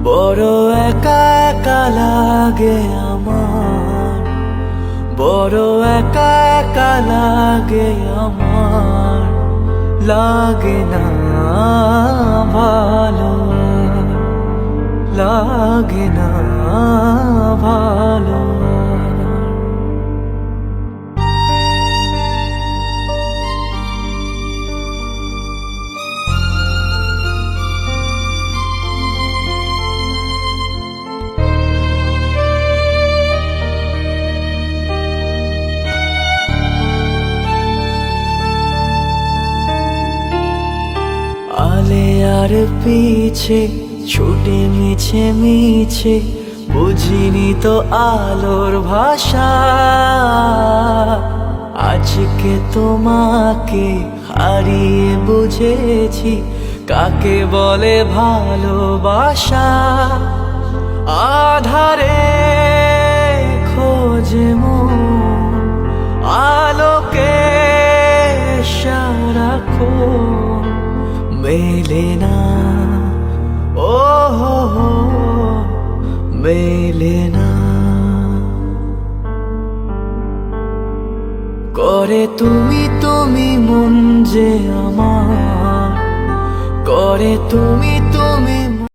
বড় একা একা লাগে আমার, বড় একা একা লাগে আমার, লাগে না ভালো, লাগে না ভালো। আলে আর পিছে ছুটে মিছে মিছে, বুঝিনি তো আলোর ভাষা। আজকে তোমাকে হারিয়ে বুঝেছি কাকে বলে ভালোবাসা। আধারে খোঁজে মন আলোকে সারাক্ষণ, মেলে না ও মেলে না। করে তুমি তুমি মন যে আমার, করে তুমি তুমি